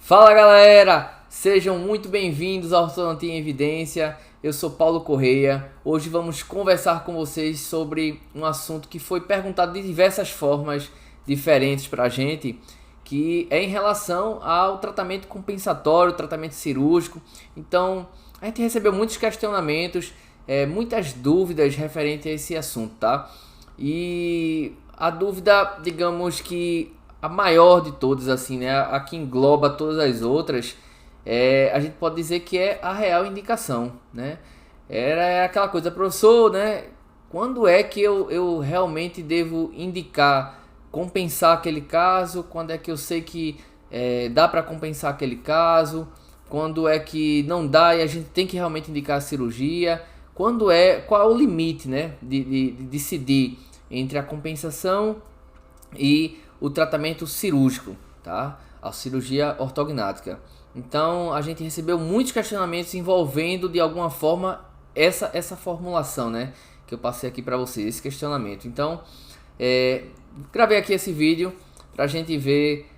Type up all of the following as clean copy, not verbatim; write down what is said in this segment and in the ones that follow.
Fala galera, sejam muito bem-vindos ao Ortodontia em Evidência. Eu sou Paulo Correia. Hoje vamos conversar com vocês sobre um assunto que foi perguntado de diversas formas diferentes para a gente, que é em relação ao tratamento compensatório, tratamento cirúrgico. Então, a gente recebeu muitos questionamentos, muitas dúvidas referentes a esse assunto, tá? E a dúvida, digamos que a maior de todas, assim, né? A que engloba todas as outras, a gente pode dizer que é a real indicação, né? Era aquela coisa, professor, né? Quando é que eu realmente devo indicar, compensar aquele caso? Quando é que eu sei que dá para compensar aquele caso? Quando é que não dá e a gente tem que realmente indicar a cirurgia? Qual é o limite, né? De decidir entre a compensação e o tratamento cirúrgico, tá? A cirurgia ortognática. Então a gente recebeu muitos questionamentos envolvendo de alguma forma essa formulação, né? Que eu passei aqui para vocês, esse questionamento. Então gravei aqui esse vídeo para a gente ver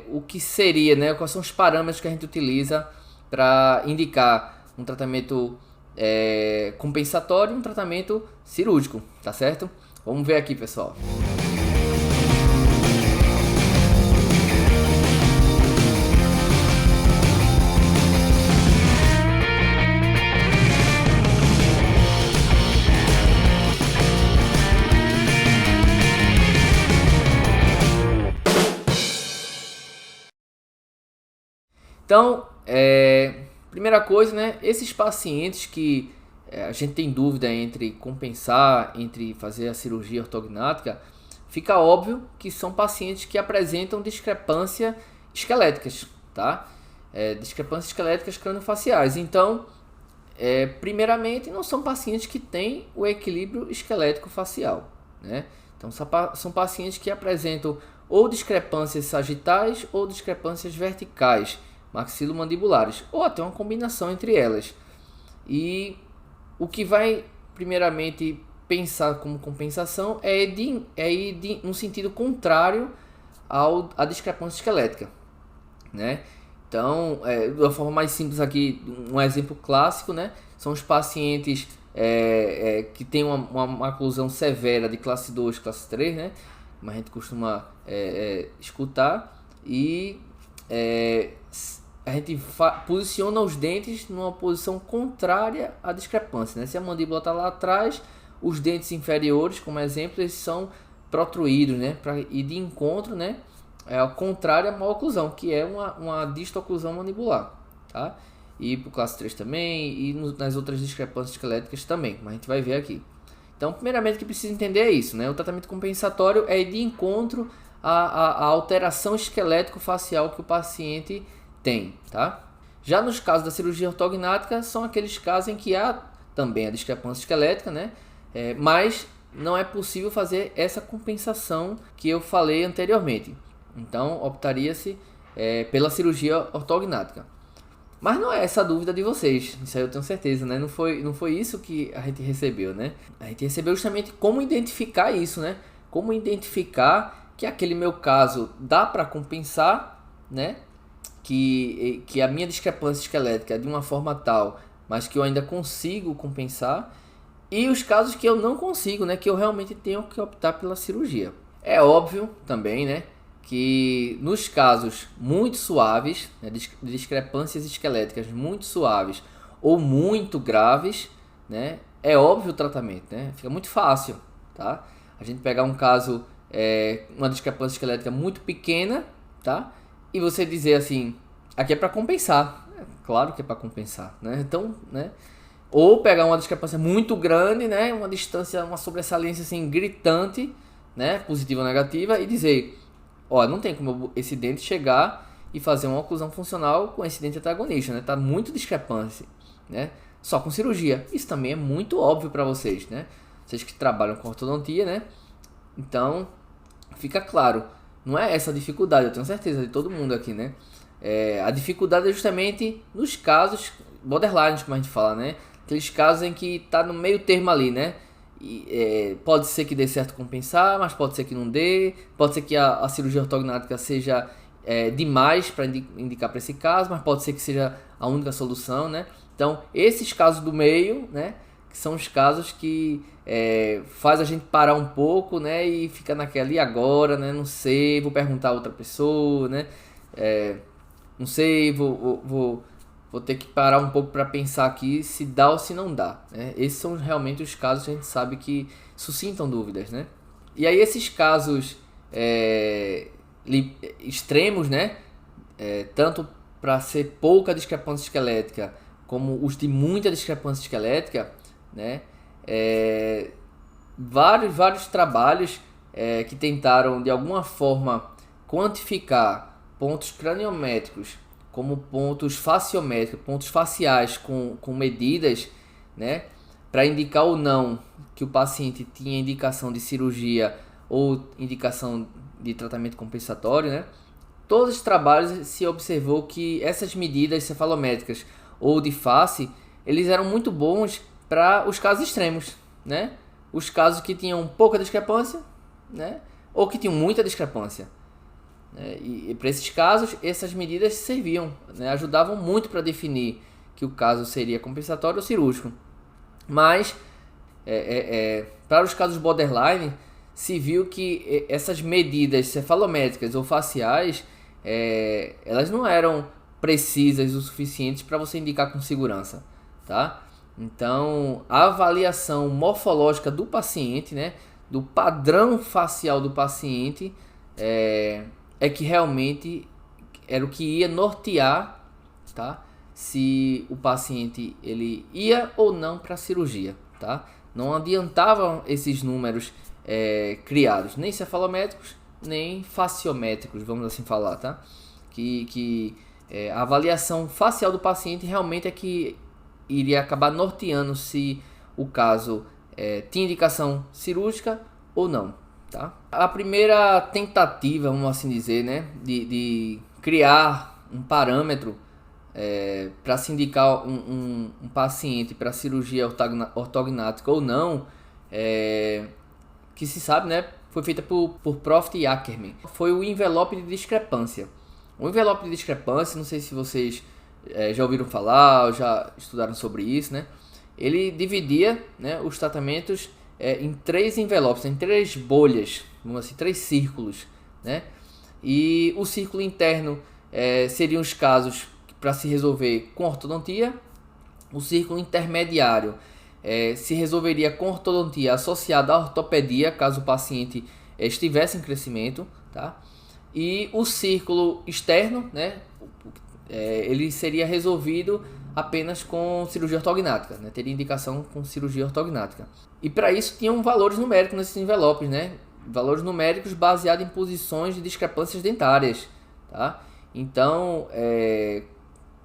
o que seria, né? Quais são os parâmetros que a gente utiliza para indicar um tratamento compensatório e um tratamento cirúrgico, tá certo? Vamos ver aqui, pessoal. Então, primeira coisa, né? Esses pacientes que a gente tem dúvida entre compensar, entre fazer a cirurgia ortognática, fica óbvio que são pacientes que apresentam discrepâncias esqueléticas, tá? Discrepâncias esqueléticas craniofaciais. Então, primeiramente, não são pacientes que têm o equilíbrio esquelético facial, né? Então, são pacientes que apresentam ou discrepâncias sagitais ou discrepâncias verticais, maxilomandibulares, ou até uma combinação entre elas. E o que vai primeiramente pensar como compensação é ir no sentido contrário à discrepância esquelética, né? Então, de uma forma mais simples aqui, um exemplo clássico, né? São os pacientes que têm uma oclusão severa de classe 2, classe 3, né? Como a gente costuma escutar, e a gente posiciona os dentes numa posição contrária à discrepância, né? Se a mandíbula está lá atrás, os dentes inferiores, como exemplo, eles são protruídos, né? Para ir de encontro, né? Ao contrário à maloclusão, que é uma distoclusão mandibular, tá? E para o classe 3 também, e nas outras discrepâncias esqueléticas também, como a gente vai ver aqui. Então, primeiramente, o que precisa entender é isso, né? O tratamento compensatório é ir de encontro à alteração esquelético-facial que o paciente tem, tá? Já nos casos da cirurgia ortognática, são aqueles casos em que há também a discrepância esquelética, né? Mas não é possível fazer essa compensação que eu falei anteriormente. Então, optaria-se pela cirurgia ortognática. Mas não é essa a dúvida de vocês, isso aí eu tenho certeza, né? Não foi isso que a gente recebeu, né? A gente recebeu justamente como identificar isso, né? Como identificar que aquele meu caso dá para compensar, né? Que a minha discrepância esquelética é de uma forma tal, mas que eu ainda consigo compensar, e os casos que eu não consigo, né, que eu realmente tenho que optar pela cirurgia. É óbvio também, né, que nos casos muito suaves, né, discrepâncias esqueléticas muito suaves ou muito graves, né, é óbvio o tratamento, né, fica muito fácil, tá? A gente pegar um caso, uma discrepância esquelética muito pequena, tá? E você dizer assim, aqui é para compensar. Claro que é para compensar, né? Então, né? Ou pegar uma discrepância muito grande, né? Uma distância, uma sobressalência assim gritante, né? Positiva ou negativa, e dizer, ó, não tem como esse dente chegar e fazer uma oclusão funcional com esse dente antagonista, né? Tá muito discrepância, né? Só com cirurgia. Isso também é muito óbvio para vocês, né? Vocês que trabalham com ortodontia, né? Então, fica claro. Não é essa a dificuldade, eu tenho certeza de todo mundo aqui, né? A dificuldade é justamente nos casos borderline, como a gente fala, né? Aqueles casos em que tá no meio termo ali, né? E, pode ser que dê certo compensar, mas pode ser que não dê. Pode ser que a cirurgia ortognática seja demais para indicar para esse caso, mas pode ser que seja a única solução, né? Então, esses casos do meio, né, que são os casos que faz a gente parar um pouco, né, e fica naquela, e agora, né, não sei, vou perguntar a outra pessoa, né, não sei, vou ter que parar um pouco para pensar aqui se dá ou se não dá, né? Esses são realmente os casos que a gente sabe que suscitam dúvidas, né? E aí esses casos extremos, né, tanto para ser pouca discrepância esquelética como os de muita discrepância esquelética, né, vários trabalhos que tentaram de alguma forma quantificar pontos craniométricos como pontos faciométricos, pontos faciais com medidas, né, para indicar ou não que o paciente tinha indicação de cirurgia ou indicação de tratamento compensatório, né? Todos os trabalhos se observou que essas medidas cefalométricas ou de face, eles eram muito bons para os casos extremos, né? Os casos que tinham pouca discrepância, né? Ou que tinham muita discrepância. E para esses casos, essas medidas serviam, né? Ajudavam muito para definir que o caso seria compensatório ou cirúrgico. Mas, para os casos borderline, se viu que essas medidas cefalométricas ou faciais, elas não eram precisas o suficiente para você indicar com segurança, tá? Então, a avaliação morfológica do paciente, né, do padrão facial do paciente, que realmente era o que ia nortear, tá? Se o paciente ele ia ou não para a cirurgia, tá? Não adiantavam esses números criados, nem cefalométricos, nem faciométricos, vamos assim falar, tá? A avaliação facial do paciente realmente é que iria acabar norteando se o caso tinha indicação cirúrgica ou não, tá? A primeira tentativa, vamos assim dizer, né, de criar um parâmetro para se indicar um paciente para cirurgia ortognática ou não, que se sabe, né, foi feita por Proft e Ackermann, foi o envelope de discrepância. O envelope de discrepância, não sei se vocês já ouviram falar ou já estudaram sobre isso, né? Ele dividia, né, os tratamentos em 3 envelopes, em 3 bolhas, vamos assim, 3 círculos, né? E o círculo interno seriam os casos para se resolver com ortodontia. O círculo intermediário se resolveria com ortodontia associada à ortopedia, caso o paciente estivesse em crescimento, tá? E o círculo externo, né, ele seria resolvido apenas com cirurgia ortognática, né? Teria indicação com cirurgia ortognática. E para isso tinham valores numéricos nesses envelopes, né? Valores numéricos baseados em posições de discrepâncias dentárias, tá? Então,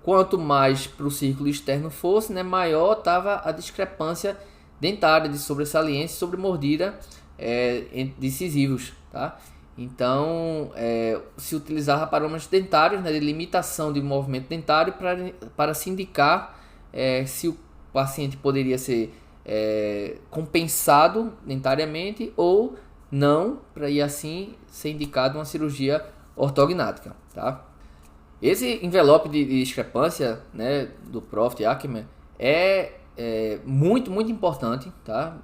quanto mais para o círculo externo fosse, né, maior estava a discrepância dentária de sobressaliência sobre mordida de incisivos, tá? Então, se utilizava parâmetros dentários, né, de limitação de movimento dentário para se indicar se o paciente poderia ser compensado dentariamente ou não, para ir assim ser indicado uma cirurgia ortognática, tá? Esse envelope de discrepância, né, do Proft e Ackermann é muito importante, tá?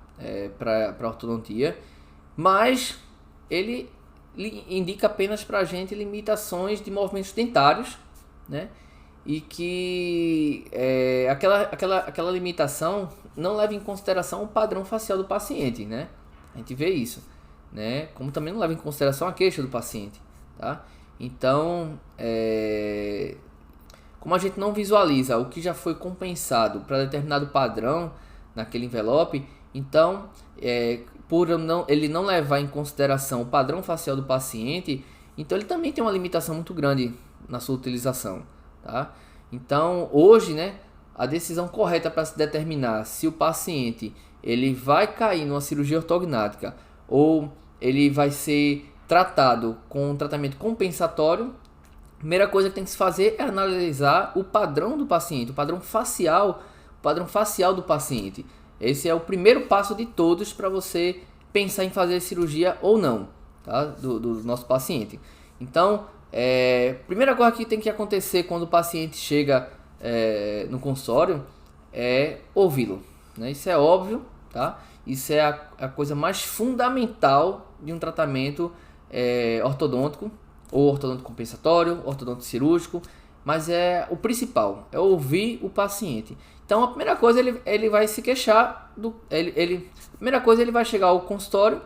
Para ortodontia, mas ele indica apenas para a gente limitações de movimentos dentários, né? E que aquela limitação não leva em consideração o padrão facial do paciente, né? A gente vê isso, né? Como também não leva em consideração a queixa do paciente, tá? Então, como a gente não visualiza o que já foi compensado para determinado padrão naquele envelope, então, por ele não levar em consideração o padrão facial do paciente, então ele também tem uma limitação muito grande na sua utilização, tá? Então, hoje, né, a decisão correta para se determinar se o paciente ele vai cair numa cirurgia ortognática ou ele vai ser tratado com um tratamento compensatório, a primeira coisa que tem que se fazer é analisar o padrão do paciente, o padrão facial do paciente. Esse é o primeiro passo de todos para você pensar em fazer cirurgia ou não, tá? do nosso paciente. Então, Primeira coisa que tem que acontecer quando o paciente chega no consultório é ouvi-lo, né? Isso é óbvio, tá? Isso é a coisa mais fundamental de um tratamento ortodôntico, ou ortodôntico compensatório, ortodôntico cirúrgico, mas é o principal, é ouvir o paciente. Então a primeira coisa ele vai se queixar primeira coisa ele vai chegar ao consultório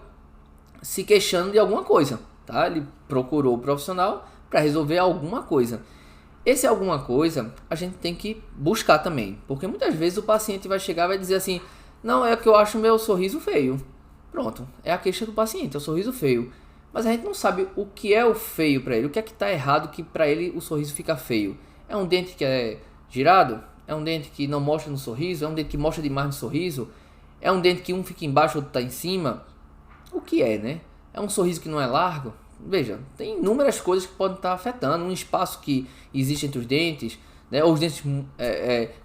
se queixando de alguma coisa, tá? Ele procurou o profissional para resolver alguma coisa. Esse alguma coisa a gente tem que buscar também, porque muitas vezes o paciente vai chegar e vai dizer assim: não, é que eu acho meu sorriso feio. Pronto, é a queixa do paciente, é o sorriso feio. Mas a gente não sabe o que é o feio para ele, o que é que está errado que para ele o sorriso fica feio. É um dente que é girado? É um dente que não mostra no sorriso? É um dente que mostra demais no sorriso? É um dente que um fica embaixo e outro está em cima? O que é, né? É um sorriso que não é largo? Veja, tem inúmeras coisas que podem estar afetando. Um espaço que existe entre os dentes, né? Ou os dentes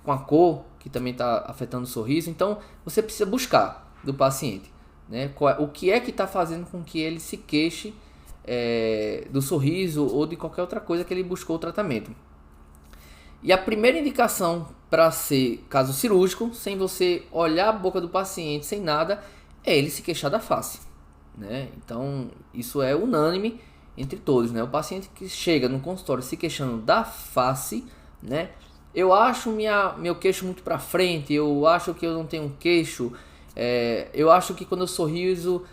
com a cor, que também está afetando o sorriso. Então, você precisa buscar do paciente, né? O que é que está fazendo com que ele se queixe do sorriso ou de qualquer outra coisa que ele buscou o tratamento. E a primeira indicação para ser caso cirúrgico, sem você olhar a boca do paciente, sem nada, é ele se queixar da face, né? Então, isso é unânime entre todos, né? O paciente que chega no consultório se queixando da face, né? Eu acho meu queixo muito para frente, eu acho que eu não tenho um queixo, eu acho que quando eu sorrio,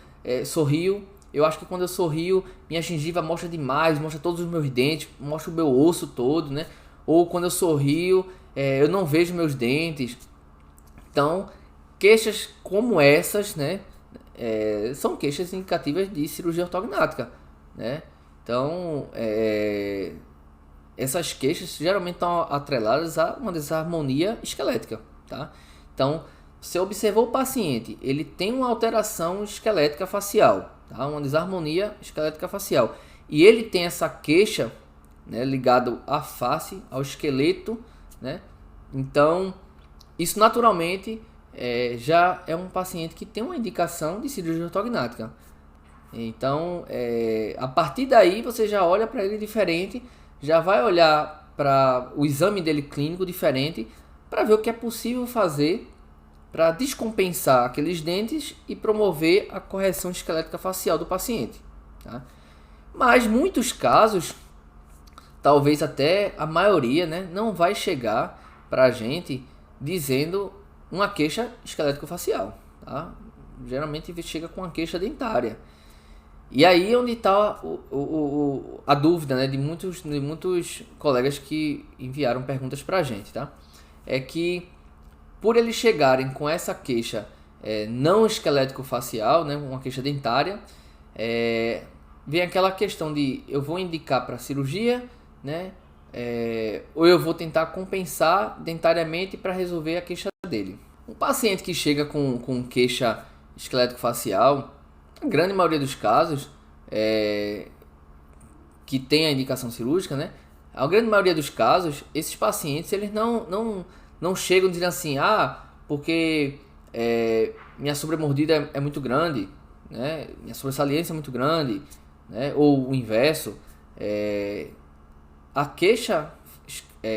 eu acho que quando eu sorrio, minha gengiva mostra demais, mostra todos os meus dentes, mostra o meu osso todo, né? Ou quando eu sorrio, eu não vejo meus dentes. Então, queixas como essas, né? São queixas indicativas de cirurgia ortognática, né? Então, essas queixas geralmente estão atreladas a uma desarmonia esquelética, tá? Então, você observou o paciente, ele tem uma alteração esquelética facial, tá? Uma desarmonia esquelética facial, e ele tem essa queixa, né, ligado à face, ao esqueleto, né? Então, isso naturalmente já é um paciente que tem uma indicação de cirurgia ortognática. Então, a partir daí você já olha para ele diferente, já vai olhar para o exame dele clínico diferente, para ver o que é possível fazer para descompensar aqueles dentes e promover a correção esquelética facial do paciente, tá? Mas muitos casos, talvez até a maioria, né, não vai chegar para a gente dizendo uma queixa esquelético-facial, tá? Geralmente chega com uma queixa dentária. E aí onde está a dúvida, né, de muitos colegas que enviaram perguntas para a gente, tá? É que por eles chegarem com essa queixa não esquelético-facial, né, uma queixa dentária, vem aquela questão de eu vou indicar para cirurgia, né, ou eu vou tentar compensar dentariamente para resolver a queixa dele. Um paciente que chega com queixa esquelético-facial, a grande maioria dos casos que tem a indicação cirúrgica, né, a grande maioria dos casos, esses pacientes eles não chegam dizendo assim, porque minha sobremordida é muito grande, né, minha sobressalência é muito grande, né, ou o inverso. A queixa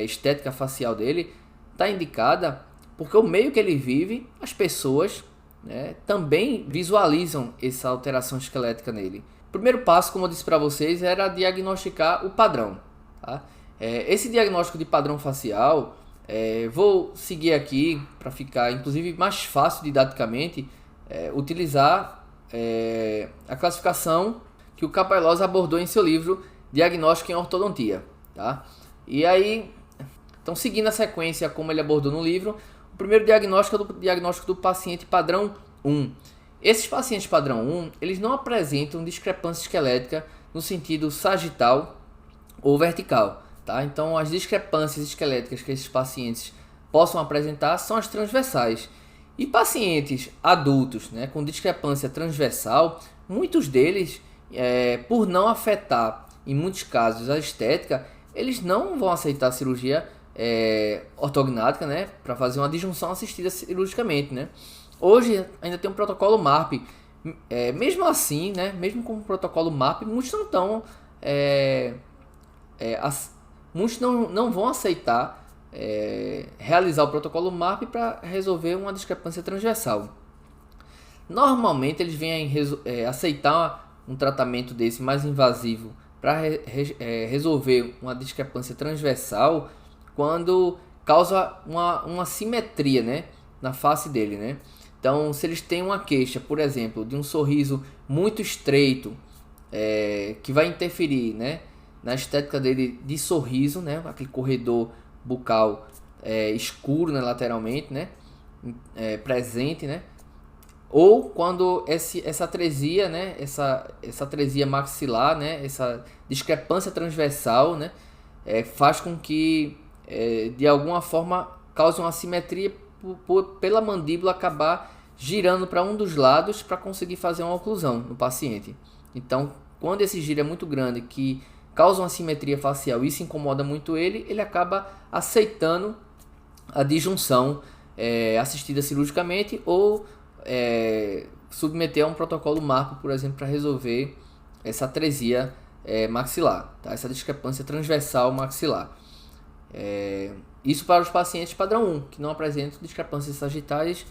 estética facial dele está indicada porque o meio que ele vive, as pessoas, né, também visualizam essa alteração esquelética nele. O primeiro passo, como eu disse para vocês, era diagnosticar o padrão, tá? Esse diagnóstico de padrão facial, vou seguir aqui para ficar inclusive mais fácil didaticamente, utilizar a classificação que o Capelloz abordou em seu livro Diagnóstico em Ortodontia, tá? E aí, então seguindo a sequência como ele abordou no livro, o primeiro diagnóstico é o diagnóstico do paciente padrão 1. Esses pacientes padrão 1, eles não apresentam discrepância esquelética no sentido sagital ou vertical, tá? Então as discrepâncias esqueléticas que esses pacientes possam apresentar são as transversais. E pacientes adultos, né, com discrepância transversal, muitos deles, por não afetar em muitos casos a estética, eles não vão aceitar a cirurgia ortognática, né, para fazer uma disjunção assistida cirurgicamente, né. Hoje ainda tem um protocolo MARP, mesmo assim, né, mesmo com o protocolo MARP, muitos não estão muitos não vão aceitar realizar o protocolo MARP para resolver uma discrepância transversal. Normalmente eles vêm aceitar um tratamento desse mais invasivo para resolver uma discrepância transversal quando causa uma simetria, né, na face dele, né? Então, se eles têm uma queixa, por exemplo, de um sorriso muito estreito, que vai interferir, né, na estética dele de sorriso, né, aquele corredor bucal escuro, né, lateralmente, né, presente, né, ou quando essa atresia, né, essa atresia maxilar, né, essa discrepância transversal, né, faz com que de alguma forma cause uma assimetria pela mandíbula acabar girando para um dos lados para conseguir fazer uma oclusão no paciente. Então, quando esse giro é muito grande, que causa uma assimetria facial e isso incomoda muito ele acaba aceitando a disjunção assistida cirurgicamente ou submeter a um protocolo MARP, por exemplo, para resolver essa atresia maxilar, tá? Essa discrepância transversal maxilar. Isso para os pacientes padrão 1, que não apresentam discrepâncias sagitais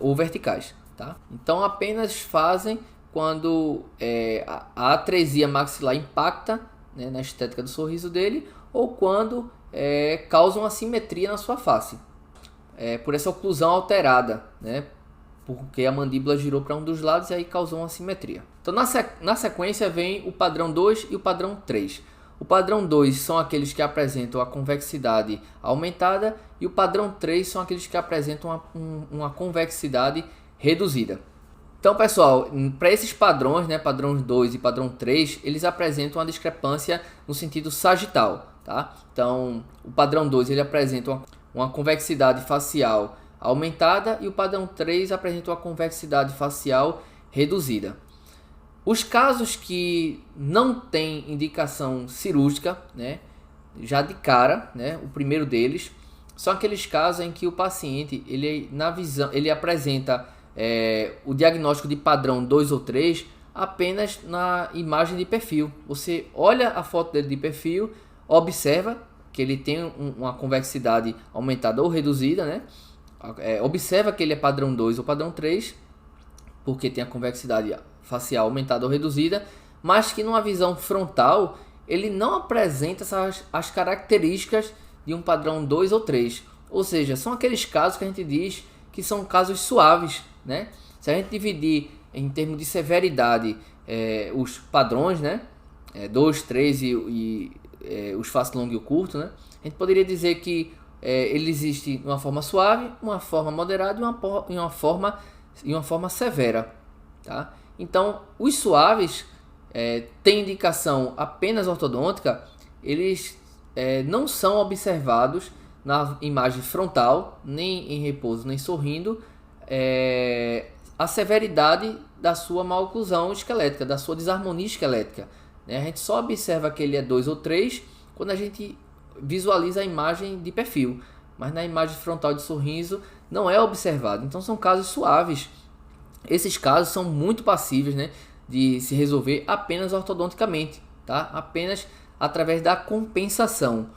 ou verticais, tá? Então apenas fazem quando a atresia maxilar impacta, né, na estética do sorriso dele ou quando causa uma assimetria na sua face, por essa oclusão alterada, né, porque a mandíbula girou para um dos lados e aí causou uma assimetria. Então na sequência vem o padrão 2 e o padrão 3. O padrão 2 são aqueles que apresentam a convexidade aumentada e o padrão 3 são aqueles que apresentam uma convexidade reduzida. Então, pessoal, para esses padrões, né, padrão 2 e padrão 3, eles apresentam uma discrepância no sentido sagital, tá? Então, o padrão 2 ele apresenta uma convexidade facial aumentada e o padrão 3 apresenta uma convexidade facial reduzida. Os casos que não têm indicação cirúrgica, né, já de cara, né, o primeiro deles, são aqueles casos em que o paciente ele apresenta o diagnóstico de padrão 2 ou 3 apenas na imagem de perfil. Você olha a foto dele de perfil, observa que ele tem uma convexidade aumentada ou reduzida, né? Observa que ele é padrão 2 ou padrão 3, porque tem a convexidade facial aumentada ou reduzida, mas que numa visão frontal ele não apresenta as características de um padrão 2 ou 3. Ou seja, são aqueles casos que a gente diz que são casos suaves, né? Se a gente dividir em termos de severidade os padrões, né, 2, 3 e os face longo e o curto, né, a gente poderia dizer que ele existe uma forma suave, uma forma moderada e uma forma severa, tá? Então, os suaves têm indicação apenas ortodôntica, eles não são observados na imagem frontal, nem em repouso, nem sorrindo, a severidade da sua maloclusão esquelética, da sua desarmonia esquelética, né? A gente só observa que ele é 2 ou 3 quando a gente visualiza a imagem de perfil, mas na imagem frontal de sorriso não é observado. Então são casos suaves. Esses casos são muito passíveis, né, de se resolver apenas ortodonticamente, tá? Apenas através da compensação.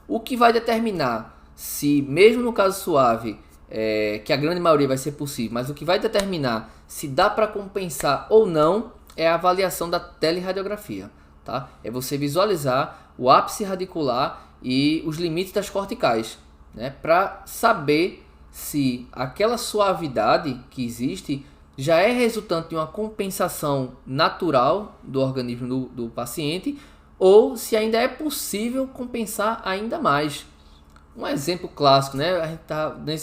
O que vai determinar se, mesmo no caso suave, que a grande maioria vai ser possível, mas o que vai determinar se dá para compensar ou não é a avaliação da teleradiografia, tá? É você visualizar o ápice radicular e os limites das corticais, né, para saber se aquela suavidade que existe já é resultante de uma compensação natural do organismo do paciente ou se ainda é possível compensar ainda mais. Um exemplo clássico, né?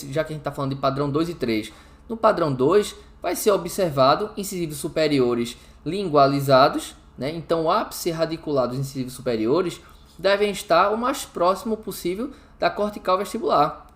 Já que a gente está falando de padrão 2 e 3, no padrão 2 vai ser observado incisivos superiores lingualizados, né? Então o ápice radicular dos incisivos superiores devem estar o mais próximo possível da cortical vestibular.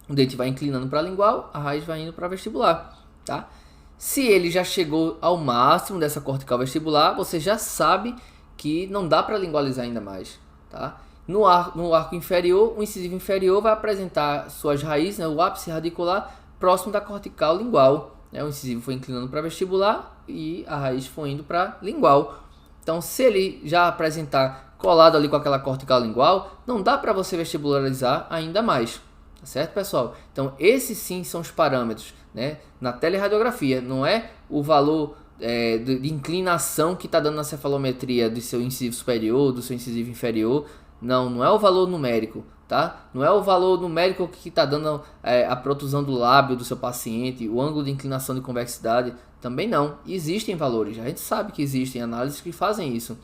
O dente vai inclinando para a lingual, a raiz vai indo para a vestibular, tá? Se ele já chegou ao máximo dessa cortical vestibular, você já sabe que não dá para lingualizar ainda mais, tá? No arco inferior, o incisivo inferior vai apresentar suas raízes, né, o ápice radicular, próximo da cortical lingual, né? O incisivo foi inclinando para vestibular e a raiz foi indo para lingual. Então, se ele já apresentar colado ali com aquela cortical lingual, não dá para você vestibularizar ainda mais. Tá certo, pessoal? Então, esses sim são os parâmetros, né, na teleradiografia. Não é o valor de inclinação que está dando na cefalometria do seu incisivo superior, do seu incisivo inferior. Não é o valor numérico, tá? Não é o valor numérico que está dando a protusão do lábio do seu paciente, o ângulo de inclinação de convexidade. Também não. Existem valores, a gente sabe que existem análises que fazem isso,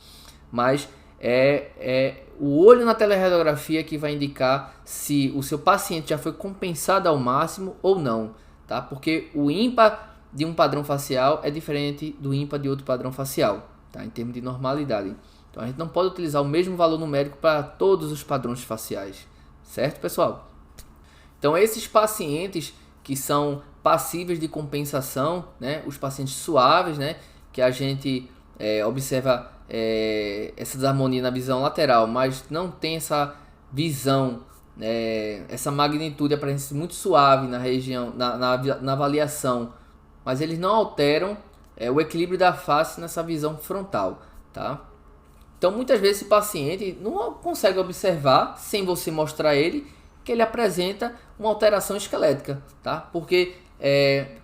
mas é o olho na teleradiografia que vai indicar se o seu paciente já foi compensado ao máximo ou não, tá? Porque o ímpar de um padrão facial é diferente do ímpar de outro padrão facial, tá? Em termos de normalidade. Então a gente não pode utilizar o mesmo valor numérico para todos os padrões faciais, certo, pessoal? Então esses pacientes que são passíveis de compensação, né, os pacientes suaves, né, que a gente observa essa desarmonia na visão lateral, mas não tem essa visão, essa magnitude, aparece muito suave na região, na avaliação, mas eles não alteram o equilíbrio da face nessa visão frontal, tá? Então muitas vezes esse paciente não consegue observar, sem você mostrar ele, que ele apresenta uma alteração esquelética, tá? Porque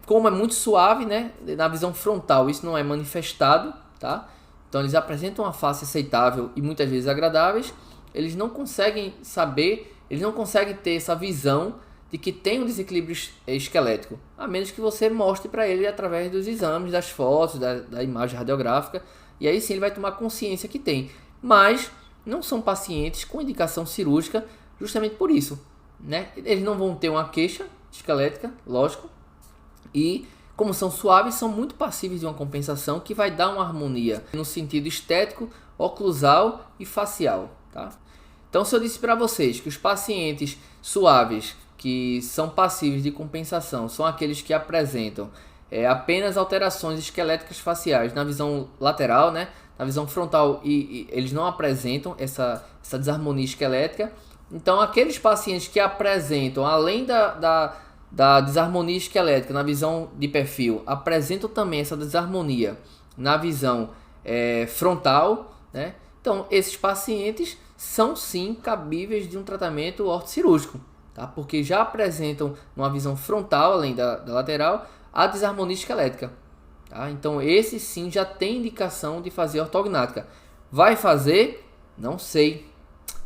como é muito suave, né, na visão frontal isso não é manifestado, tá? Então eles apresentam uma face aceitável e muitas vezes agradáveis, eles não conseguem saber, eles não conseguem ter essa visão de que tem um desequilíbrio esquelético, a menos que você mostre para ele através dos exames, das fotos, da imagem radiográfica, e aí sim ele vai tomar consciência que tem. Mas não são pacientes com indicação cirúrgica justamente por isso, né? Eles não vão ter uma queixa esquelética, lógico, e como são suaves, são muito passíveis de uma compensação que vai dar uma harmonia no sentido estético, oclusal e facial, tá? Então, se eu disse para vocês que os pacientes suaves que são passíveis de compensação são aqueles que apresentam apenas alterações esqueléticas faciais na visão lateral, né? Na visão frontal e eles não apresentam essa desarmonia esquelética. Então, aqueles pacientes que apresentam, além da desarmonia esquelética na visão de perfil, apresentam também essa desarmonia na visão frontal, né? Então, esses pacientes são sim cabíveis de um tratamento ortocirúrgico, tá? Porque já apresentam numa visão frontal, além da lateral, a desarmonia esquelética, tá? Então, esse sim já tem indicação de fazer ortognática. Vai fazer? Não sei.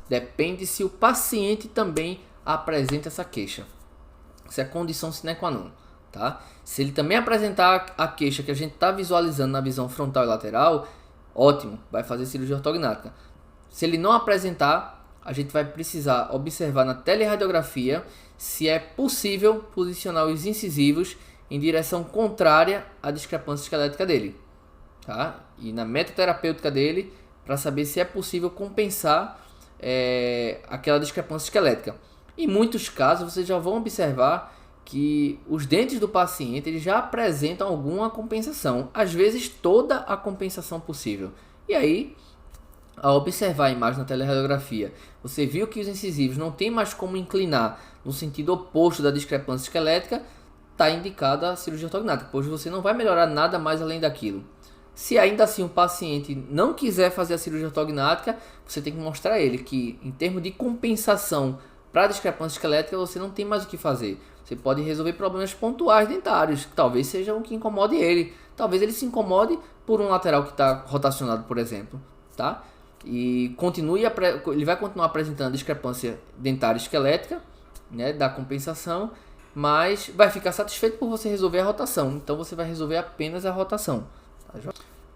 Depende se o paciente também apresenta essa queixa. Isso é condição sine qua non, tá? Se ele também apresentar a queixa que a gente está visualizando na visão frontal e lateral, ótimo, vai fazer cirurgia ortognática. Se ele não apresentar, a gente vai precisar observar na teleradiografia se é possível posicionar os incisivos em direção contrária à discrepância esquelética dele, tá? E na metoterapêutica dele, para saber se é possível compensar aquela discrepância esquelética. Em muitos casos, vocês já vão observar que os dentes do paciente eles já apresentam alguma compensação, às vezes toda a compensação possível. E aí, ao observar a imagem na teleradiografia, você viu que os incisivos não tem mais como inclinar no sentido oposto da discrepância esquelética, está indicada a cirurgia ortognática, pois você não vai melhorar nada mais além daquilo. Se ainda assim o paciente não quiser fazer a cirurgia ortognática, você tem que mostrar a ele que, em termos de compensação para a discrepância esquelética, você não tem mais o que fazer. Você pode resolver problemas pontuais dentários, que talvez seja o que incomode ele. Talvez ele se incomode por um lateral que está rotacionado, por exemplo, tá? E ele vai continuar apresentando discrepância dentária esquelética, né, da compensação, mas vai ficar satisfeito por você resolver a rotação. Então você vai resolver apenas a rotação.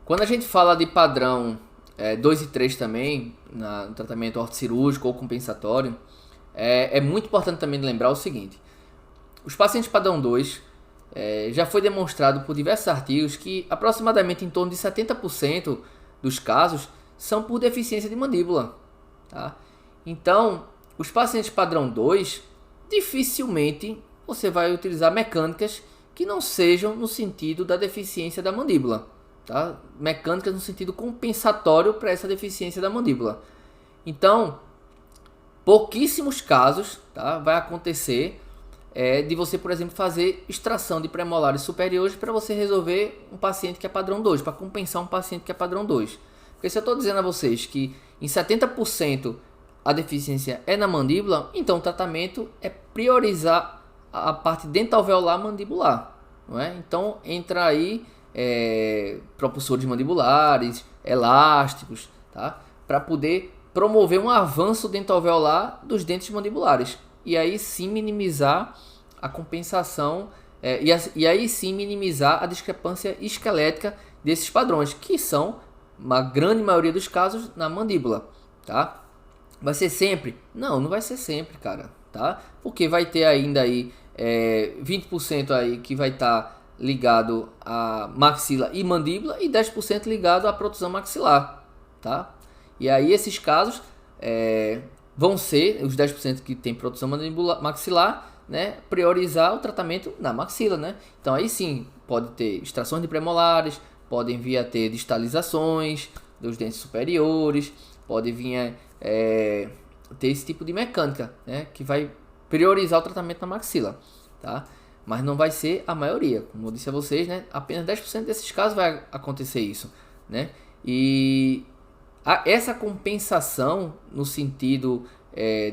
Quando a gente fala de padrão 2 e 3 também, no tratamento ortocirúrgico ou compensatório, é muito importante também lembrar o seguinte: os pacientes padrão 2, já foi demonstrado por diversos artigos que aproximadamente em torno de 70% dos casos são por deficiência de mandíbula, tá? Então, os pacientes padrão 2, dificilmente você vai utilizar mecânicas que não sejam no sentido da deficiência da mandíbula, tá? Mecânicas no sentido compensatório para essa deficiência da mandíbula. Então, pouquíssimos casos, tá, vai acontecer de você, por exemplo, fazer extração de premolares superiores para você resolver um paciente que é padrão 2, para compensar um paciente que é padrão 2. Porque se eu estou dizendo a vocês que em 70% a deficiência é na mandíbula, então o tratamento é priorizar a parte dentalveolar mandibular, não é? Então entra aí propulsores mandibulares, elásticos, tá? Para poder promover um avanço dentalveolar dos dentes mandibulares e aí sim minimizar a compensação e aí sim minimizar a discrepância esquelética desses padrões, que são, uma grande maioria dos casos, na mandíbula, tá? Vai ser sempre? Não, não vai ser sempre, cara, tá? Porque vai ter ainda aí 20% aí que vai estar ligado a maxila e mandíbula e 10% ligado à protusão maxilar, tá? E aí esses casos vão ser os 10% que tem protusão mandibular maxilar, né? Priorizar o tratamento na maxila, né? Então aí sim pode ter extrações de premolares, podem vir a ter distalizações dos dentes superiores, pode vir ter esse tipo de mecânica, né? Que vai priorizar o tratamento na maxila, tá? Mas não vai ser a maioria, como eu disse a vocês, né? Apenas 10% desses casos vai acontecer isso, né? E essa compensação no sentido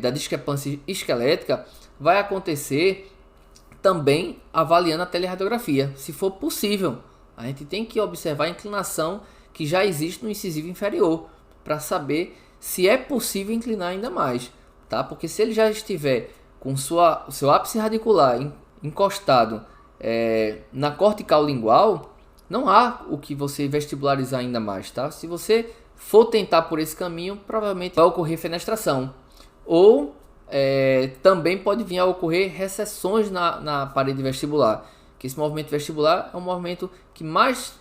da discrepância esquelética vai acontecer também avaliando a teleradiografia, se for possível. A gente tem que observar a inclinação que já existe no incisivo inferior para saber se é possível inclinar ainda mais, tá? Porque se ele já estiver com o seu ápice radicular encostado na cortical lingual, não há o que você vestibularizar ainda mais, tá? Se você for tentar por esse caminho, provavelmente vai ocorrer fenestração. Ou também pode vir a ocorrer recessões na parede vestibular. Que esse movimento vestibular é um movimento que mais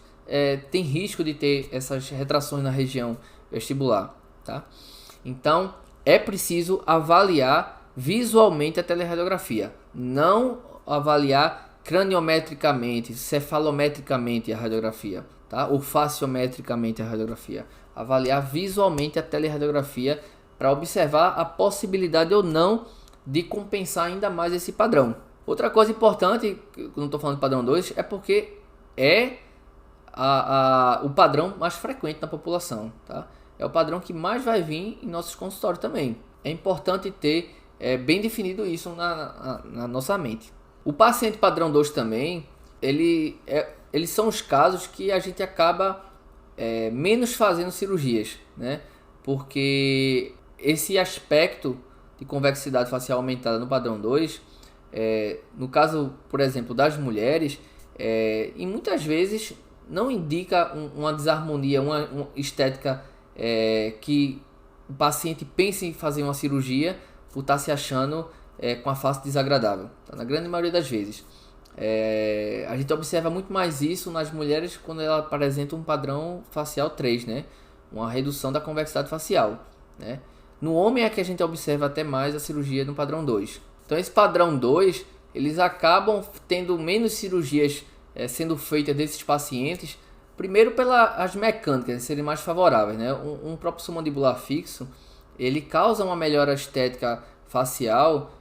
tem risco de ter essas retrações na região vestibular, tá? Então é preciso avaliar visualmente a teleradiografia, não avaliar craniometricamente, cefalometricamente a radiografia, tá? Ou faciometricamente a radiografia. Avaliar visualmente a teleradiografia para observar a possibilidade ou não de compensar ainda mais esse padrão. Outra coisa importante, quando eu estou falando de padrão 2, é porque é o padrão mais frequente na população, tá? É o padrão que mais vai vir em nossos consultórios também. É importante ter bem definido isso na nossa mente. O paciente padrão 2 também, eles são os casos que a gente acaba menos fazendo cirurgias, né? Porque esse aspecto de convexidade facial aumentada no padrão 2, no caso, por exemplo, das mulheres, e muitas vezes não indica uma desarmonia, uma estética que o paciente pense em fazer uma cirurgia por estar se achando com a face desagradável, tá? Na grande maioria das vezes. A gente observa muito mais isso nas mulheres quando ela apresenta um padrão facial 3, né? Uma redução da convexidade facial, né? No homem é que a gente observa até mais a cirurgia no padrão 2. Então esse padrão 2, eles acabam tendo menos cirurgias sendo feitas desses pacientes, primeiro pelas mecânicas serem mais favoráveis, né? Um propulsor mandibular fixo, ele causa uma melhora estética facial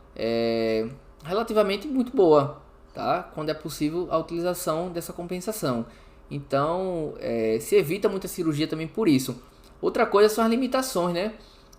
relativamente muito boa, tá? Quando é possível a utilização dessa compensação. Então se evita muita cirurgia também por isso. Outra coisa são as limitações, né,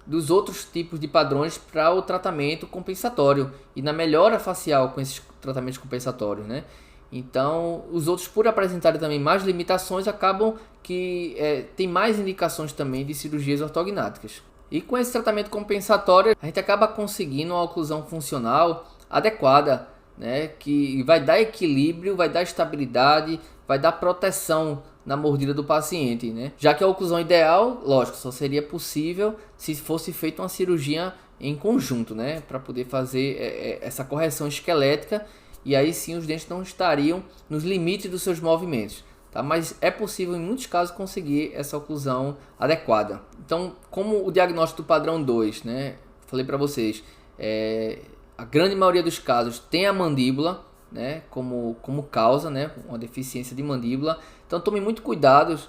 dos outros tipos de padrões para o tratamento compensatório e na melhora facial com esses tratamentos compensatórios, né? Então, os outros, por apresentarem também mais limitações, acabam que tem mais indicações também de cirurgias ortognáticas. E com esse tratamento compensatório, a gente acaba conseguindo uma oclusão funcional adequada, né? Que vai dar equilíbrio, vai dar estabilidade, vai dar proteção na mordida do paciente, né? Já que a oclusão ideal, lógico, só seria possível se fosse feita uma cirurgia em conjunto, né? Para poder fazer essa correção esquelética, e aí sim os dentes não estariam nos limites dos seus movimentos, tá? Mas é possível em muitos casos conseguir essa oclusão adequada. Então, como o diagnóstico do padrão 2, né? Falei para vocês, a grande maioria dos casos tem a mandíbula, né, como causa, né, uma deficiência de mandíbula. Então tomem muito cuidado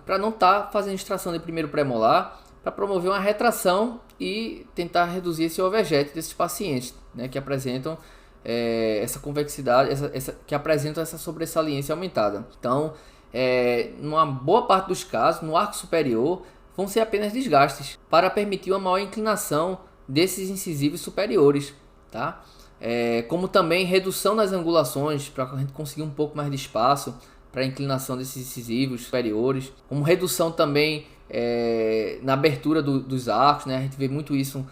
para não estar fazendo extração de primeiro premolar, para promover uma retração e tentar reduzir esse overjet desses pacientes, né, que apresentam essa convexidade, que apresentam essa sobressalência aumentada. Então numa boa parte dos casos, no arco superior, vão ser apenas desgastes para permitir uma maior inclinação desses incisivos superiores, tá? Como também redução nas angulações, para a gente conseguir um pouco mais de espaço para a inclinação desses incisivos superiores, como redução também na abertura dos arcos, né? A gente vê muito isso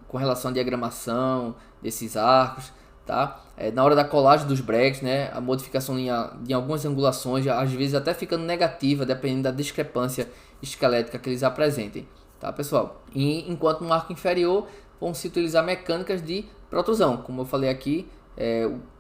com relação à diagramação desses arcos, tá? Na hora da colagem dos breaks, né? A modificação em algumas angulações, às vezes até ficando negativa, dependendo da discrepância esquelética que eles apresentem, tá, pessoal? E enquanto no arco inferior vão se utilizar mecânicas de protrusão, como eu falei aqui.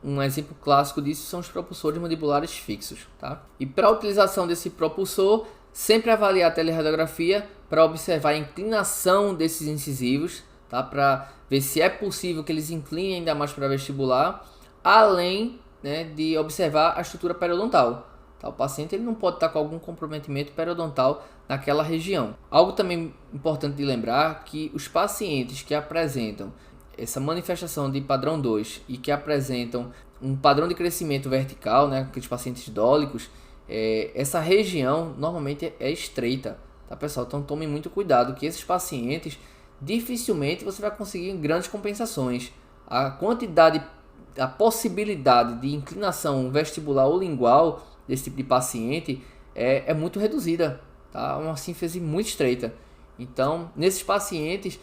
Um exemplo clássico disso são os propulsores mandibulares fixos, tá? E para a utilização desse propulsor, sempre avaliar a teleradiografia para observar a inclinação desses incisivos, tá? Para ver se é possível que eles inclinem ainda mais para vestibular, além, né, de observar a estrutura periodontal. Tá? O paciente ele não pode estar com algum comprometimento periodontal naquela região. Algo também importante de lembrar que os pacientes que apresentam essa manifestação de padrão 2 e que apresentam um padrão de crescimento vertical, né, aqueles pacientes dólicos, essa região normalmente é estreita, tá, pessoal? Então tome muito cuidado, que esses pacientes dificilmente você vai conseguir grandes compensações. A possibilidade de inclinação vestibular ou lingual desse tipo de paciente é muito reduzida, tá? Uma síntese muito estreita. Então, nesses pacientes,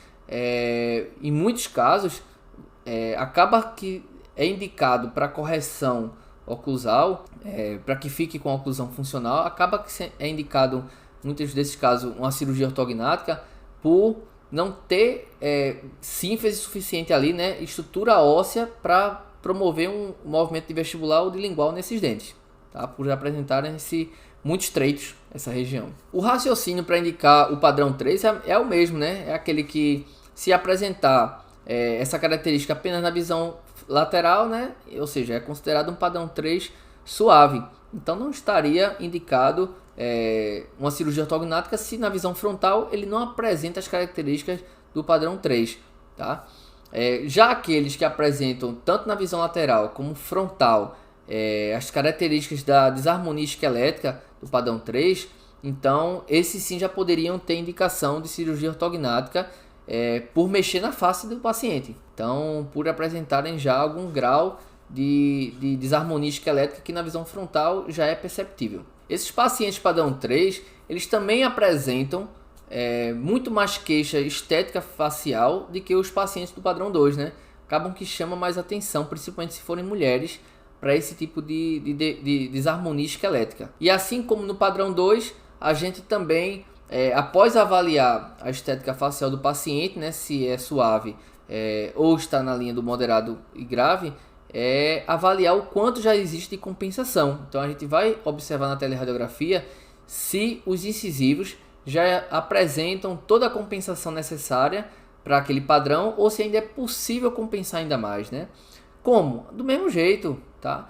em muitos casos, acaba que é indicado para correção oclusal, para que fique com a oclusão funcional, acaba que é indicado, muitos desses casos, uma cirurgia ortognática por não ter síntese suficiente ali, né, estrutura óssea para promover um movimento de vestibular ou de lingual nesses dentes, tá? Por apresentarem muito estreitos essa região. O raciocínio para indicar o padrão 3 é o mesmo, né? É aquele que, se apresentar essa característica apenas na visão lateral, né? Ou seja, é considerado um padrão 3 suave. Então não estaria indicado uma cirurgia ortognática se na visão frontal ele não apresenta as características do padrão 3, tá? Já aqueles que apresentam tanto na visão lateral como frontal as características da desarmonia esquelética do padrão 3, então esses sim já poderiam ter indicação de cirurgia ortognática por mexer na face do paciente, então por apresentarem já algum grau de desarmonia esquelética que na visão frontal já é perceptível. Esses pacientes padrão 3, eles também apresentam muito mais queixa estética facial do que os pacientes do padrão 2, né? Acabam que chama mais atenção, principalmente se forem mulheres, para esse tipo de desarmonia esquelética. E assim como no padrão 2, a gente também, após avaliar a estética facial do paciente, né, se é suave ou está na linha do moderado e grave, avaliar o quanto já existe de compensação. Então a gente vai observar na teleradiografia se os incisivos já apresentam toda a compensação necessária para aquele padrão ou se ainda é possível compensar ainda mais, né? Como? Do mesmo jeito, tá?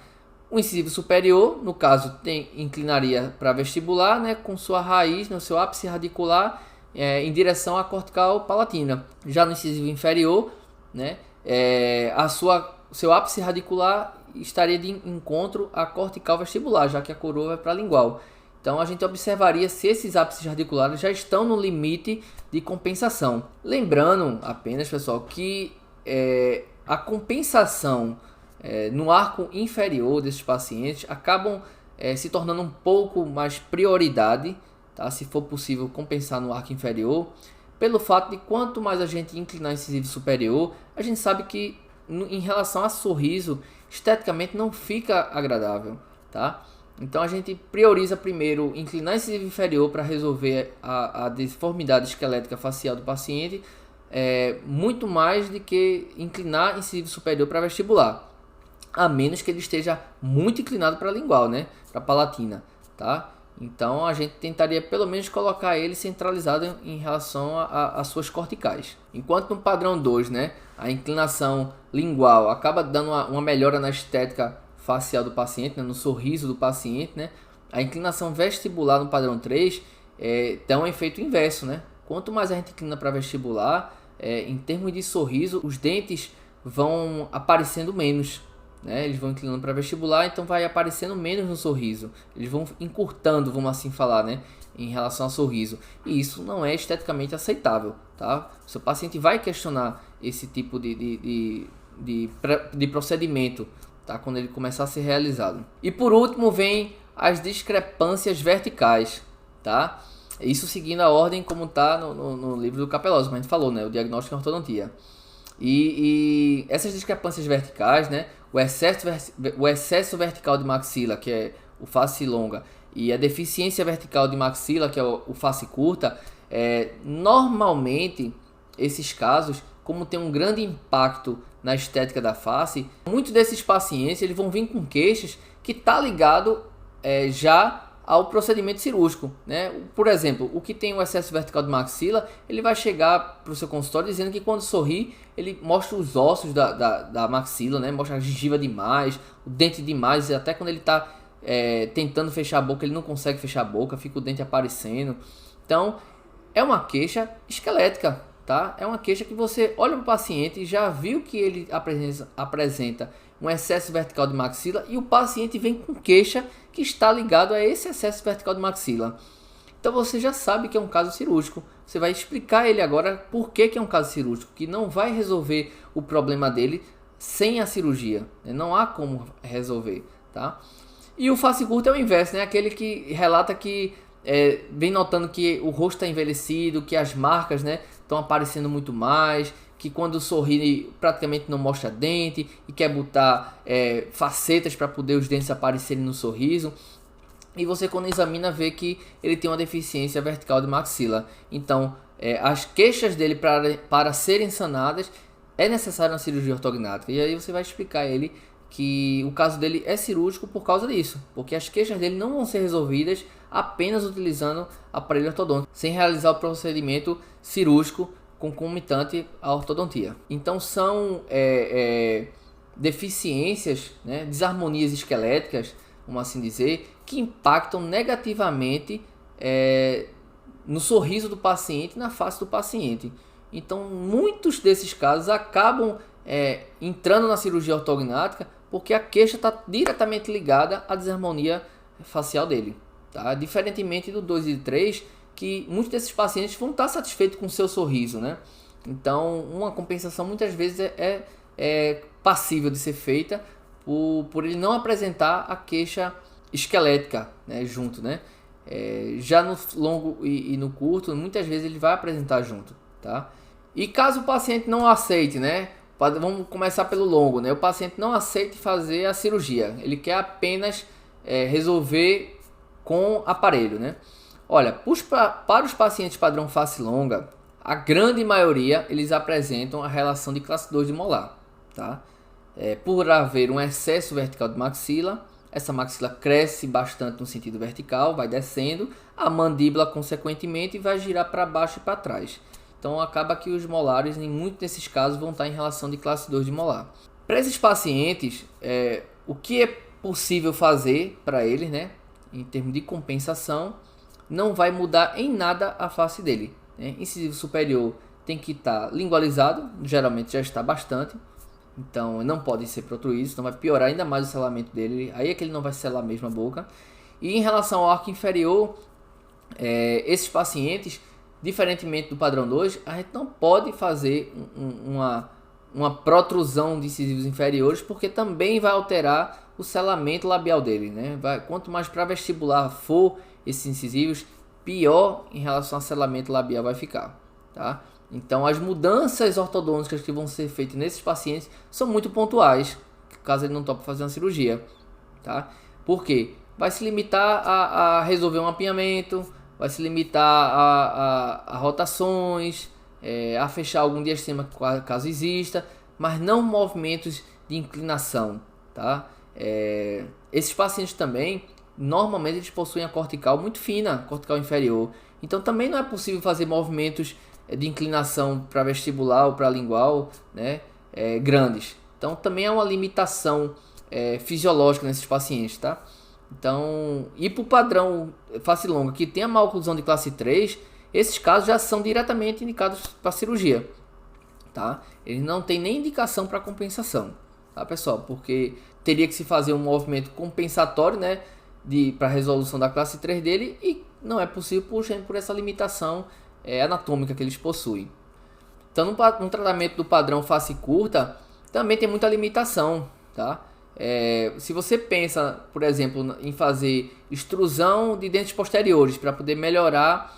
O incisivo superior, no caso, inclinaria para vestibular, né, com sua raiz, no seu ápice radicular, em direção à cortical palatina. Já no incisivo inferior, né, seu ápice radicular estaria de encontro à cortical vestibular, já que a coroa é para a lingual. Então a gente observaria se esses ápices radiculares já estão no limite de compensação. Lembrando apenas, pessoal, que a compensação no arco inferior desses pacientes acabam se tornando um pouco mais prioridade, tá? Se for possível compensar no arco inferior, pelo fato de quanto mais a gente inclinar o incisivo superior, a gente sabe que em relação a sorriso, esteticamente não fica agradável, tá? Então a gente prioriza primeiro inclinar o incisivo inferior para resolver a deformidade esquelética facial do paciente, muito mais do que inclinar o incisivo superior para vestibular, a menos que ele esteja muito inclinado para a lingual, né? Para a palatina, tá? Então a gente tentaria pelo menos colocar ele centralizado em relação às suas corticais. Enquanto no padrão 2, né, a inclinação lingual acaba dando uma melhora na estética facial do paciente, né, no sorriso do paciente, né? A inclinação vestibular no padrão 3 tem um efeito inverso, né? Quanto mais a gente inclina para vestibular, em termos de sorriso, os dentes vão aparecendo menos, né? Eles vão inclinando para vestibular, então vai aparecendo menos no sorriso. Eles vão encurtando, vamos assim falar, né? Em relação ao sorriso. E isso não é esteticamente aceitável, tá? O seu paciente vai questionar esse tipo de procedimento, tá? Quando ele começar a ser realizado. E por último vem as discrepâncias verticais, tá? Isso seguindo a ordem como está no livro do Capelozzi, como a gente falou, né? O diagnóstico em ortodontia. E essas discrepâncias verticais, né? O excesso vertical de maxila, que é o face longa, e a deficiência vertical de maxila, que é o face curta, normalmente esses casos, como tem um grande impacto na estética da face, muitos desses pacientes eles vão vir com queixas que tá ligado já ao procedimento cirúrgico, né? Por exemplo, o que tem o excesso vertical de maxila, ele vai chegar para o seu consultório dizendo que quando sorri, ele mostra os ossos da maxila, né? Mostra a gengiva demais, o dente demais, e até quando ele está tentando fechar a boca, ele não consegue fechar a boca, fica o dente aparecendo. Então, é uma queixa esquelética, tá? É uma queixa que você olha para o paciente e já viu que ele apresenta um excesso vertical de maxila e o paciente vem com queixa que está ligado a esse excesso vertical de maxila. Então você já sabe que é um caso cirúrgico. Você vai explicar a ele agora por que é um caso cirúrgico, que não vai resolver o problema dele sem a cirurgia, né? Não há como resolver, tá? E o face curto é o inverso, né? Aquele que relata que vem notando que o rosto está envelhecido, que as marcas, né, estão aparecendo muito mais, que quando sorri praticamente não mostra dente e quer botar facetas para poder os dentes aparecerem no sorriso. E você, quando examina, vê que ele tem uma deficiência vertical de maxila. Então, as queixas dele para serem sanadas é necessária uma cirurgia ortognática. E aí você vai explicar a ele que o caso dele é cirúrgico por causa disso, porque as queixas dele não vão ser resolvidas apenas utilizando aparelho ortodôntico, sem realizar o procedimento cirúrgico concomitante à ortodontia. Então são deficiências, né, desarmonias esqueléticas, vamos assim dizer, que impactam negativamente no sorriso do paciente, na face do paciente. Então muitos desses casos acabam entrando na cirurgia ortognática porque a queixa está diretamente ligada à desarmonia facial dele, tá? Diferentemente do 2 e do 3, que muitos desses pacientes vão estar satisfeitos com o seu sorriso, né? Então, uma compensação muitas vezes é passível de ser feita por ele não apresentar a queixa esquelética, né, junto, né? Já no longo e no curto, muitas vezes ele vai apresentar junto, tá? E caso o paciente não aceite, né? Vamos começar pelo longo, né? O paciente não aceita fazer a cirurgia, ele quer apenas resolver com aparelho, né? Olha, para os pacientes padrão face longa, a grande maioria eles apresentam a relação de classe 2 de molar, tá? Por haver um excesso vertical de maxila, essa maxila cresce bastante no sentido vertical, vai descendo, a mandíbula consequentemente vai girar para baixo e para trás. Então acaba que os molares, em muitos desses casos, vão estar em relação de classe 2 de molar. Para esses pacientes, o que é possível fazer para eles, né, em termos de compensação, não vai mudar em nada a face dele, né? Incisivo superior tem que estar lingualizado, geralmente já está bastante, então não pode ser protruído, senão vai piorar ainda mais o selamento dele, aí é que ele não vai selar mesmo a boca. E em relação ao arco inferior, esses pacientes, diferentemente do padrão 2, a gente não pode fazer uma protrusão de incisivos inferiores, porque também vai alterar o selamento labial dele, né? Quanto mais para vestibular for esses incisivos, pior em relação ao selamento labial vai ficar, tá? Então as mudanças ortodônticas que vão ser feitas nesses pacientes são muito pontuais, caso ele não tope fazer uma cirurgia, tá? Por quê? Vai se limitar a resolver um apinhamento, vai se limitar a rotações, a fechar algum diastema caso exista, mas não movimentos de inclinação, tá? Esses pacientes também, normalmente eles possuem a cortical muito fina, cortical inferior, então também não é possível fazer movimentos de inclinação para vestibular ou para lingual, né, grandes. Então também há uma limitação fisiológica nesses pacientes, tá? Então, e para o padrão face longa que tem a maloclusão de classe 3, esses casos já são diretamente indicados para cirurgia, tá? Eles não têm nem indicação para compensação, tá, pessoal? Porque teria que se fazer um movimento compensatório, né, para a resolução da classe 3 dele, e não é possível por essa limitação anatômica que eles possuem. Então, no tratamento do padrão face curta, também tem muita limitação, tá? Se você pensa, por exemplo, em fazer extrusão de dentes posteriores para poder melhorar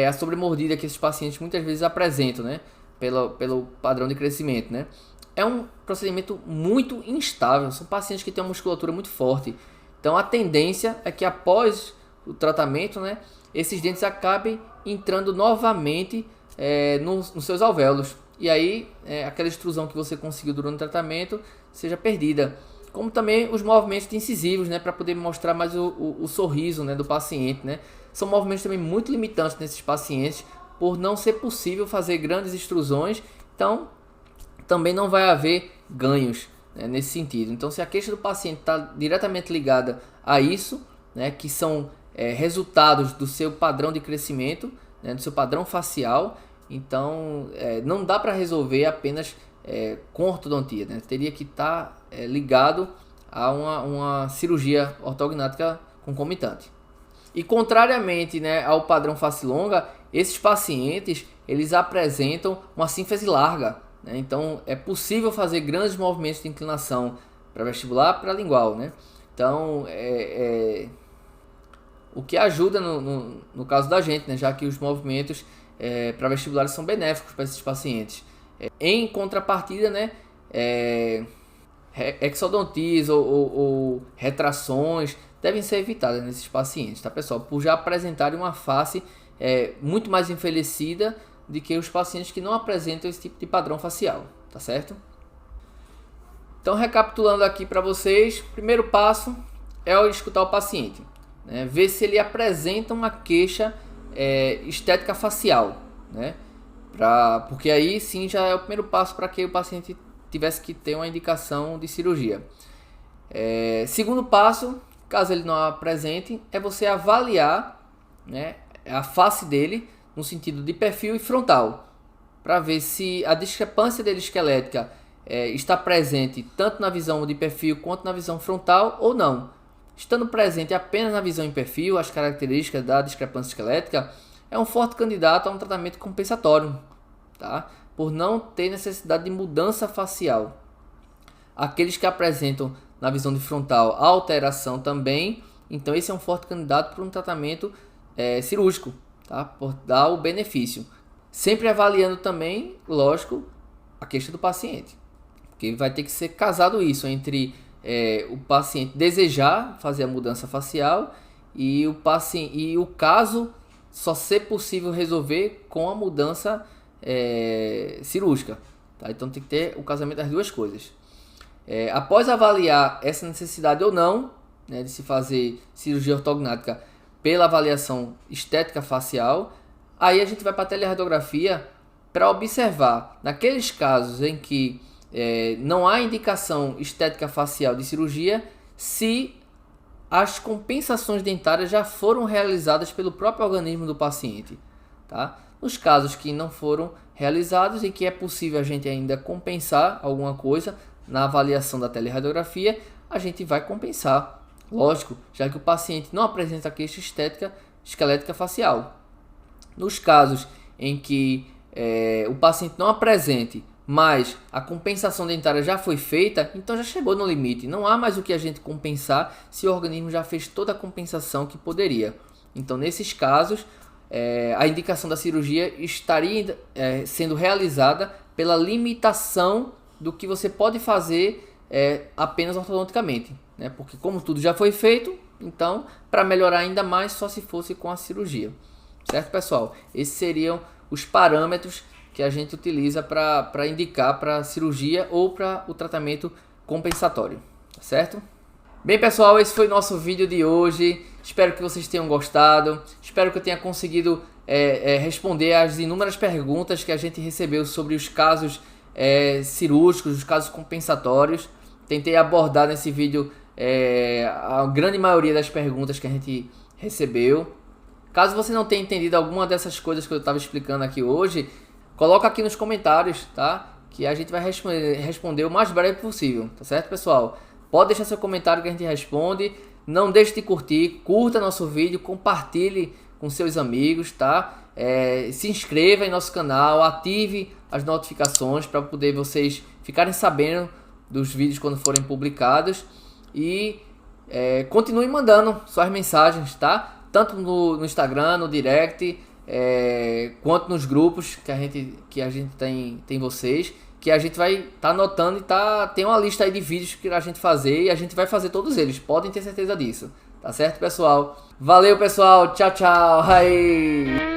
a sobremordida que esses pacientes muitas vezes apresentam, né? Pelo padrão de crescimento, né? É um procedimento muito instável, são pacientes que têm uma musculatura muito forte. Então a tendência é que após o tratamento, né, esses dentes acabem entrando novamente nos seus alvéolos. E aí aquela extrusão que você conseguiu durante o tratamento seja perdida. Como também os movimentos incisivos, né, para poder mostrar mais o sorriso, né, do paciente, né. São movimentos também muito limitantes nesses pacientes, por não ser possível fazer grandes extrusões. Então também não vai haver ganhos, né, nesse sentido. Então, se a queixa do paciente está diretamente ligada a isso, né, que são resultados do seu padrão de crescimento, né, do seu padrão facial, então não dá para resolver apenas com ortodontia, né? Teria que estar ligado a uma cirurgia ortognática concomitante. E contrariamente, né, ao padrão face longa, esses pacientes eles apresentam uma sínfise larga. Então é possível fazer grandes movimentos de inclinação para vestibular, para lingual, né? Então o que ajuda no caso da gente, né? Já que os movimentos para vestibulares são benéficos para esses pacientes. Em contrapartida, né? Exodontias ou retrações devem ser evitadas nesses pacientes, tá, pessoal? Por já apresentarem uma face muito mais envelhecida de que os pacientes que não apresentam esse tipo de padrão facial, tá certo? Então, recapitulando aqui para vocês, primeiro passo é escutar o paciente, né? Ver se ele apresenta uma queixa estética facial, né? Porque aí sim já é o primeiro passo para que o paciente tivesse que ter uma indicação de cirurgia. Segundo passo, caso ele não apresente, é você avaliar, né, a face dele no sentido de perfil e frontal, para ver se a discrepância dele esquelética está presente tanto na visão de perfil quanto na visão frontal ou não. Estando presente apenas na visão em perfil, as características da discrepância esquelética, é um forte candidato a um tratamento compensatório, tá? Por não ter necessidade de mudança facial. Aqueles que apresentam na visão de frontal alteração também, então esse é um forte candidato para um tratamento cirúrgico, tá? Por dar o benefício. Sempre avaliando também, lógico, a queixa do paciente. Porque vai ter que ser casado isso entre o paciente desejar fazer a mudança facial e o caso só ser possível resolver com a mudança cirúrgica. Tá? Então tem que ter o casamento das duas coisas. Após avaliar essa necessidade ou não, né, de se fazer cirurgia ortognática pela avaliação estética facial, aí a gente vai para a teleradiografia para observar, naqueles casos em que não há indicação estética facial de cirurgia, se as compensações dentárias já foram realizadas pelo próprio organismo do paciente. Tá? Nos casos que não foram realizados e que é possível a gente ainda compensar alguma coisa na avaliação da teleradiografia, a gente vai compensar. Lógico, já que o paciente não apresenta queixa esquelética facial. Nos casos em que o paciente não apresente, mas a compensação dentária já foi feita, então já chegou no limite. Não há mais o que a gente compensar se o organismo já fez toda a compensação que poderia. Então, nesses casos, a indicação da cirurgia estaria sendo realizada pela limitação do que você pode fazer apenas ortodonticamente, né? Porque como tudo já foi feito, então para melhorar ainda mais só se fosse com a cirurgia, certo, pessoal? Esses seriam os parâmetros que a gente utiliza para indicar para cirurgia ou para o tratamento compensatório, certo? Bem, pessoal, esse foi o nosso vídeo de hoje. Espero que vocês tenham gostado. Espero que eu tenha conseguido responder às inúmeras perguntas que a gente recebeu sobre os casos cirúrgicos, os casos compensatórios. Tentei abordar nesse vídeo a grande maioria das perguntas que a gente recebeu. Caso você não tenha entendido alguma dessas coisas que eu estava explicando aqui hoje, coloca aqui nos comentários, tá? que a gente vai responder o mais breve possível, tá certo, pessoal? Pode deixar seu comentário que a gente responde. Não deixe de curtir, curta nosso vídeo, compartilhe com seus amigos, tá? Se inscreva em nosso canal, ative as notificações para poder vocês ficarem sabendo dos vídeos quando forem publicados. E continue mandando suas mensagens, tá? Tanto no Instagram, no direct, quanto nos grupos que a gente tem vocês, que a gente vai estar anotando e tem uma lista aí de vídeos que a gente fazer e a gente vai fazer todos eles, podem ter certeza disso, tá certo, pessoal? Valeu, pessoal, tchau, tchau, aí.